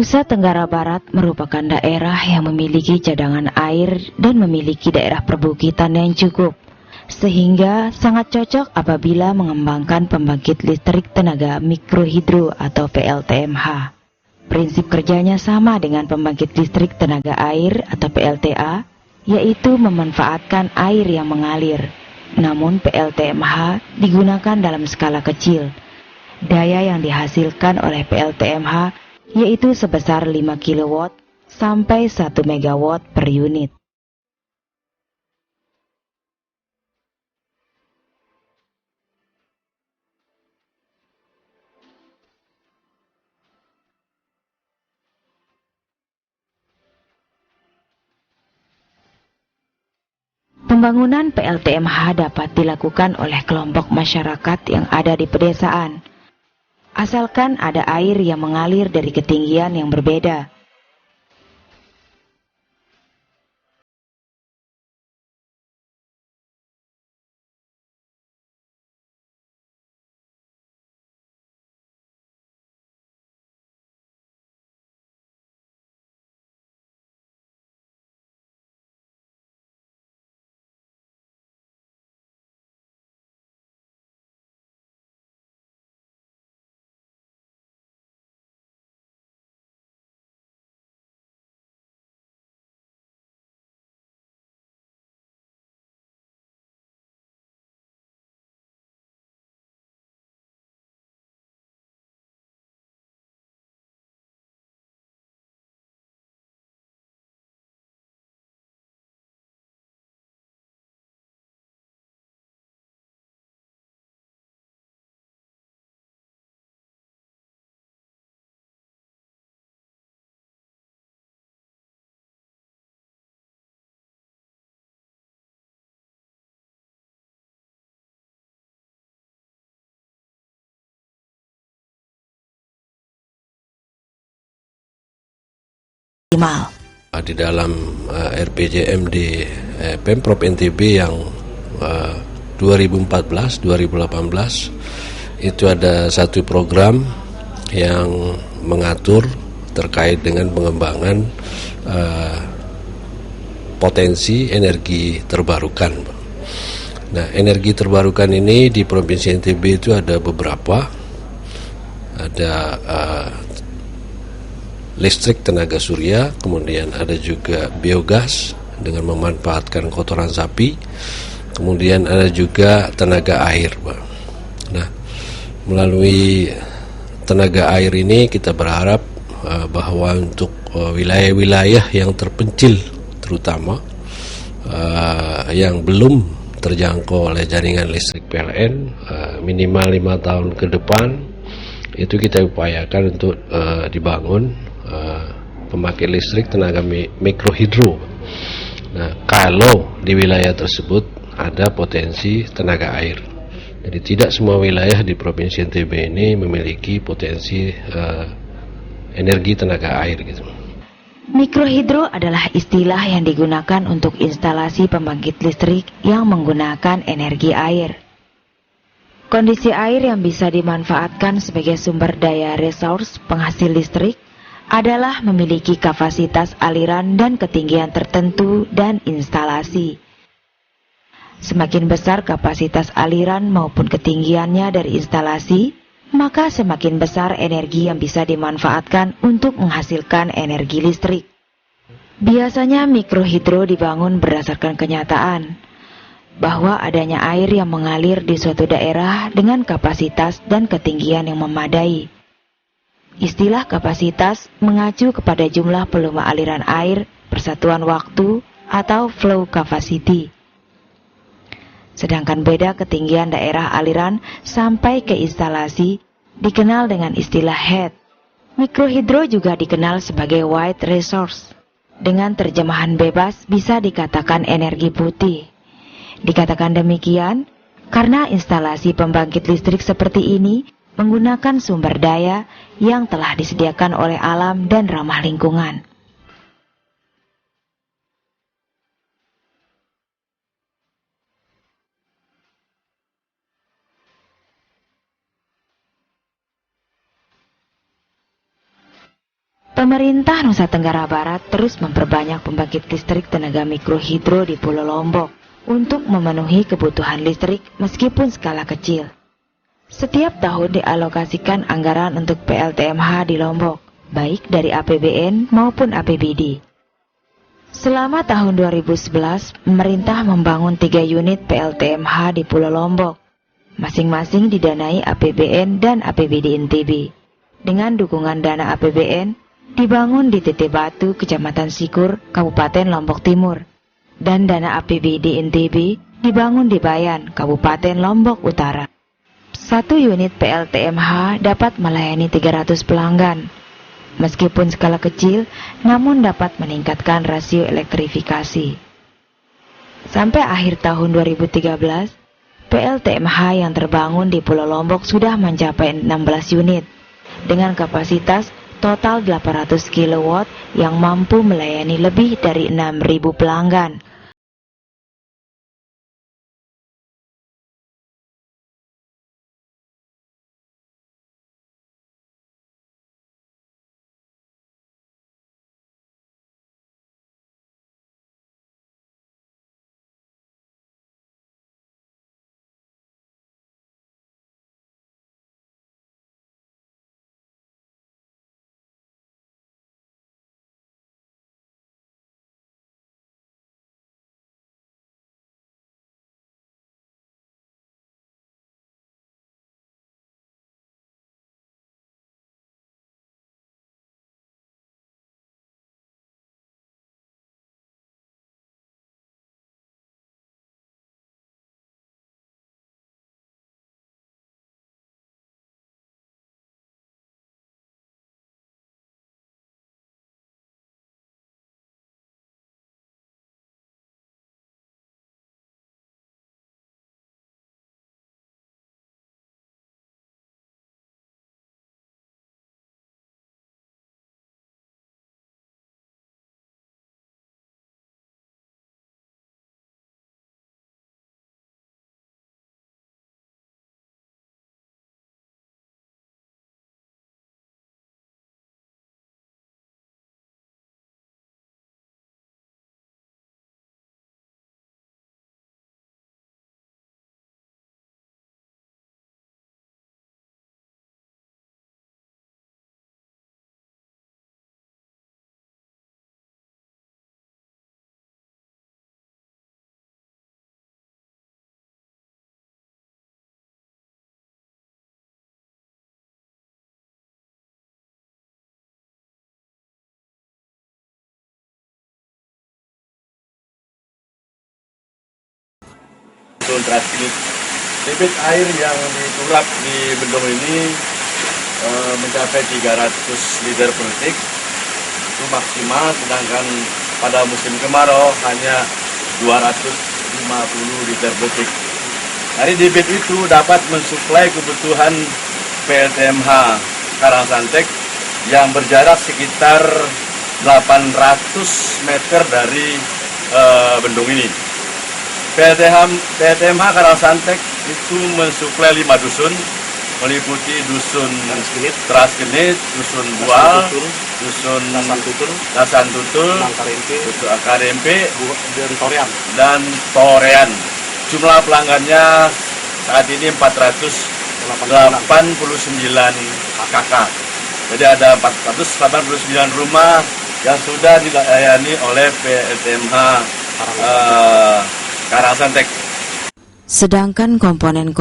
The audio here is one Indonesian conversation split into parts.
Nusa Tenggara Barat merupakan daerah yang memiliki cadangan air dan memiliki daerah perbukitan yang cukup, sehingga sangat cocok apabila mengembangkan pembangkit listrik tenaga mikrohidro atau PLTMH. Prinsip kerjanya sama dengan pembangkit listrik tenaga air atau PLTA, yaitu memanfaatkan air yang mengalir. Namun PLTMH digunakan dalam skala kecil. Daya yang dihasilkan oleh PLTMH yaitu sebesar 5 kW sampai 1 MW per unit. Pembangunan PLTMH dapat dilakukan oleh kelompok masyarakat yang ada di pedesaan, asalkan ada air yang mengalir dari ketinggian yang berbeda. Di dalam RPJM di Pemprov NTB yang 2014-2018 itu ada satu program yang mengatur terkait dengan pengembangan potensi energi terbarukan. Nah, energi terbarukan ini di Provinsi NTB itu ada beberapa, ada listrik tenaga surya, kemudian ada juga biogas dengan memanfaatkan kotoran sapi, kemudian ada juga tenaga air, Pak. Nah, melalui tenaga air ini kita berharap bahwa untuk wilayah-wilayah yang terpencil, terutama yang belum terjangkau oleh jaringan listrik PLN, minimal 5 tahun ke depan itu kita upayakan untuk dibangun pembangkit listrik tenaga mikrohidro. Nah, kalau di wilayah tersebut ada potensi tenaga air, jadi tidak semua wilayah di Provinsi NTB ini memiliki potensi energi tenaga air gitu. Mikrohidro adalah istilah yang digunakan untuk instalasi pembangkit listrik yang menggunakan energi air. Kondisi air yang bisa dimanfaatkan sebagai sumber daya resource penghasil listrik adalah memiliki kapasitas aliran dan ketinggian tertentu dan instalasi. Semakin besar kapasitas aliran maupun ketinggiannya dari instalasi, maka semakin besar energi yang bisa dimanfaatkan untuk menghasilkan energi listrik. Biasanya mikrohidro dibangun berdasarkan kenyataan bahwa adanya air yang mengalir di suatu daerah dengan kapasitas dan ketinggian yang memadai. Istilah kapasitas mengacu kepada jumlah volume aliran air per satuan waktu atau flow capacity. Sedangkan beda ketinggian daerah aliran sampai ke instalasi dikenal dengan istilah head. Mikrohidro juga dikenal sebagai white resource. Dengan terjemahan bebas bisa dikatakan energi putih. Dikatakan demikian karena instalasi pembangkit listrik seperti ini menggunakan sumber daya yang telah disediakan oleh alam dan ramah lingkungan. Pemerintah Nusa Tenggara Barat terus memperbanyak pembangkit listrik tenaga mikrohidro di Pulau Lombok untuk memenuhi kebutuhan listrik meskipun skala kecil. Setiap tahun dialokasikan anggaran untuk PLTMH di Lombok, baik dari APBN maupun APBD. Selama tahun 2011, pemerintah membangun 3 unit PLTMH di Pulau Lombok, masing-masing didanai APBN dan APBD NTB. Dengan dukungan dana APBN, dibangun di Teteh Batu, Kecamatan Sikur, Kabupaten Lombok Timur, dan dana APBD NTB dibangun di Bayan, Kabupaten Lombok Utara. 1 unit PLTMH dapat melayani 300 pelanggan. Meskipun skala kecil, namun dapat meningkatkan rasio elektrifikasi. Sampai akhir tahun 2013, PLTMH yang terbangun di Pulau Lombok sudah mencapai 16 unit, dengan kapasitas total 800 kW yang mampu melayani lebih dari 6.000 pelanggan. Debit air yang diturap di bendung ini mencapai 300 liter per detik, itu maksimal, sedangkan pada musim kemarau hanya 250 liter per detik. Dari debit itu dapat mensuplai kebutuhan PLTMH Karangsantek yang berjarak sekitar 800 meter dari bendung ini. PLTMH Karangsantek itu mensuplai 5 dusun, meliputi dusun Trasgenit, dusun Bual, dusun Lasan Tutul, Karempe, dan Torean. Jumlah pelanggannya saat ini 489 KK. Jadi ada 489 rumah yang sudah dilayani oleh PLTMH Karangsantek. Sedangkan komponen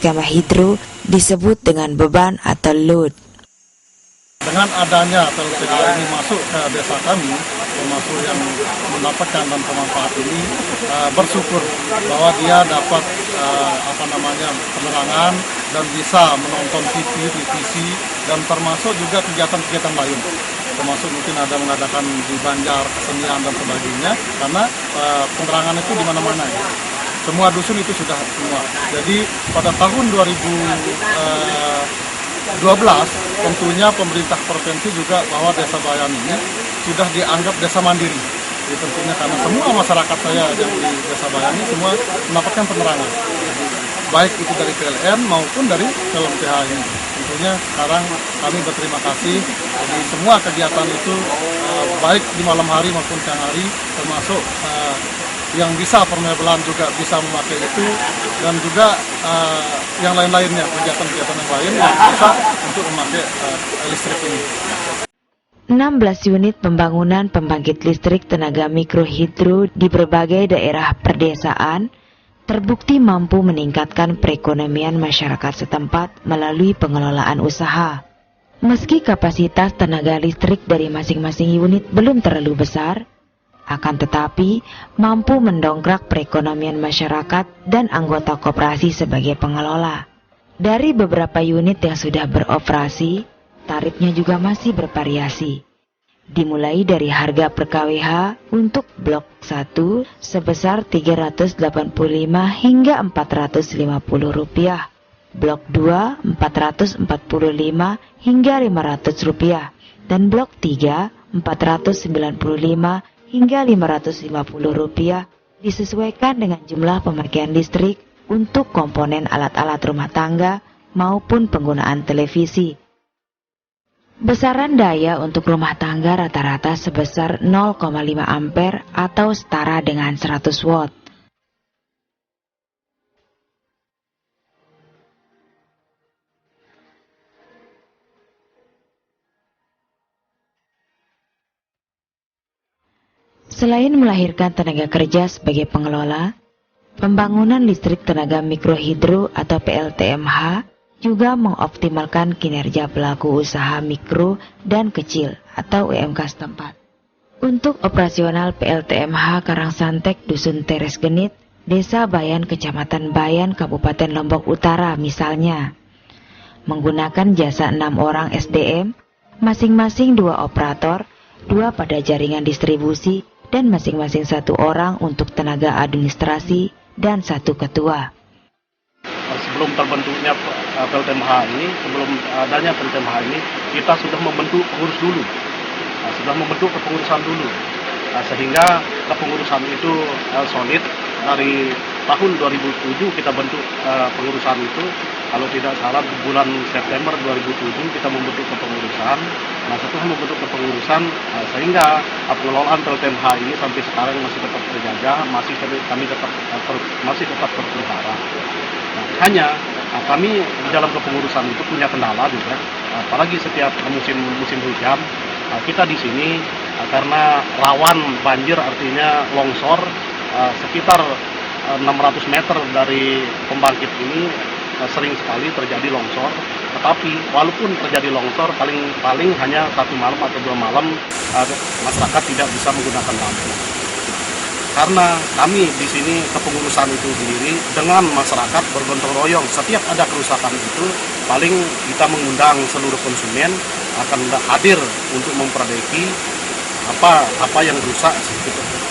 skema hidro disebut dengan beban atau load. Dengan adanya PLTA ini masuk ke desa kami, termasuk yang mendapatkan dan pemanfaat ini, bersyukur bahwa dia dapat penerangan dan bisa menonton TV, TVC, dan termasuk juga kegiatan-kegiatan lain. Termasuk mungkin ada mengadakan di Banjar, kesenian dan sebagainya, karena penerangan itu di mana-mana ya. Semua dusun itu sudah semua. Jadi pada tahun 2012 tentunya pemerintah provinsi juga bahwa Desa Bayan ini sudah dianggap desa mandiri. Jadi tentunya karena semua masyarakat saya yang di Desa Bayan ini semua mendapatkan penerangan. Baik itu dari PLN maupun dari PLTH ini. Tentunya sekarang kami berterima kasih. Jadi semua kegiatan itu baik di malam hari maupun siang hari, termasuk yang bisa permebelan juga bisa memakai itu, dan juga yang lain-lainnya, kegiatan-kegiatan yang lain yang bisa untuk memakai listrik ini. 16 unit pembangunan pembangkit listrik tenaga mikrohidro di berbagai daerah perdesaan terbukti mampu meningkatkan perekonomian masyarakat setempat melalui pengelolaan usaha. Meski kapasitas tenaga listrik dari masing-masing unit belum terlalu besar, akan tetapi mampu mendongkrak perekonomian masyarakat dan anggota koperasi sebagai pengelola. Dari beberapa unit yang sudah beroperasi, tarifnya juga masih bervariasi. Dimulai dari harga per kWh untuk blok 1 sebesar Rp385 hingga Rp450, blok 2 Rp445 hingga Rp500, dan blok 3 Rp495 hingga Rp550 disesuaikan dengan jumlah pemakaian listrik untuk komponen alat-alat rumah tangga maupun penggunaan televisi. Besaran daya untuk rumah tangga rata-rata sebesar 0,5 ampere atau setara dengan 100 watt. Selain melahirkan tenaga kerja sebagai pengelola, pembangunan listrik tenaga mikrohidro atau PLTMH juga mengoptimalkan kinerja pelaku usaha mikro dan kecil atau UMK setempat. Untuk operasional PLTMH Karangsantek Dusun Teres Genit, Desa Bayan Kecamatan Bayan Kabupaten Lombok Utara misalnya, menggunakan jasa 6 orang SDM, masing-masing 2 operator, 2 pada jaringan distribusi, dan masing-masing 1 orang untuk tenaga administrasi dan 1 ketua. Sebelum terbentuknya PLTMH ini, sebelum adanya PLTMH ini, kita sudah membentuk pengurus dulu, sudah membentuk kepengurusan dulu, sehingga kepengurusan itu solid. Dari tahun 2007 kita bentuk pengurusan itu, kalau tidak salah bulan September 2007 kita membentuk kepengurusan. Nah setelah membentuk kepengurusan, sehingga pengelolaan PLTMH ini sampai sekarang masih tetap terjaga, masih tetap terpelihara. Nah, hanya kami di dalam kepengurusan itu punya kendala juga, apalagi setiap musim hujan, kita di sini karena rawan banjir, artinya longsor, sekitar 600 meter dari pembangkit ini sering sekali terjadi longsor. Tetapi walaupun terjadi longsor, paling hanya 1 malam atau 2 malam masyarakat tidak bisa menggunakan lampu. Karena kami di sini kepengurusan itu sendiri dengan masyarakat bergotong royong, setiap ada kerusakan itu paling kita mengundang seluruh konsumen akan hadir untuk memperbaiki apa yang rusak.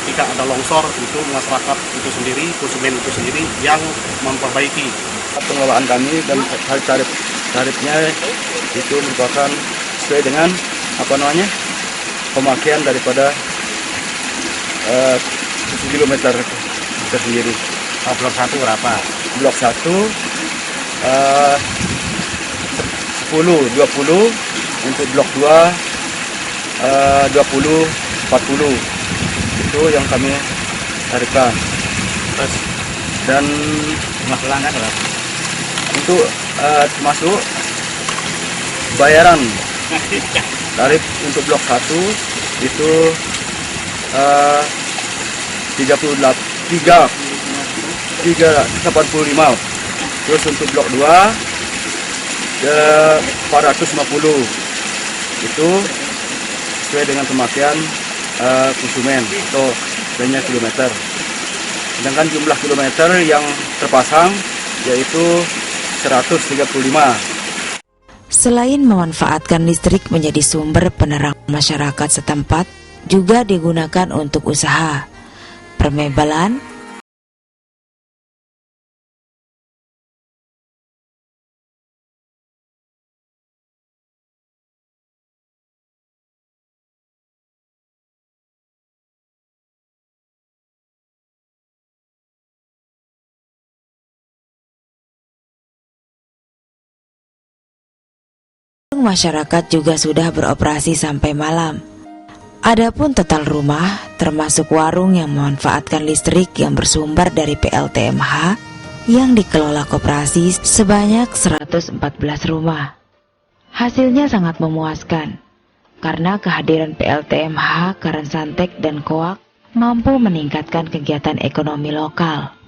Ketika ada longsor itu masyarakat itu sendiri, konsumen itu sendiri yang memperbaiki. Pengelolaan kami dan tarifnya itu merupakan sesuai dengan pemakaian daripada kilometer tersendiri. Blok 1 berapa? Blok 1 10, 20, untuk blok 2 20, 40. Itu yang kami tarifkan. Dan pelanggan berapa? untuk termasuk bayaran tarif untuk blok 1 itu 385 Terus untuk blok 2 450 itu sesuai dengan pemakaian konsumen atau banyak kilometer. Sedangkan jumlah kilometer yang terpasang yaitu 135. Selain memanfaatkan listrik menjadi sumber penerang masyarakat setempat, juga digunakan untuk usaha permebelan, masyarakat juga sudah beroperasi sampai malam. Adapun total rumah, termasuk warung yang memanfaatkan listrik yang bersumber dari PLTMH yang dikelola koperasi sebanyak 114 rumah. Hasilnya sangat memuaskan, karena kehadiran PLTMH, Karansantek, dan Koak mampu meningkatkan kegiatan ekonomi lokal.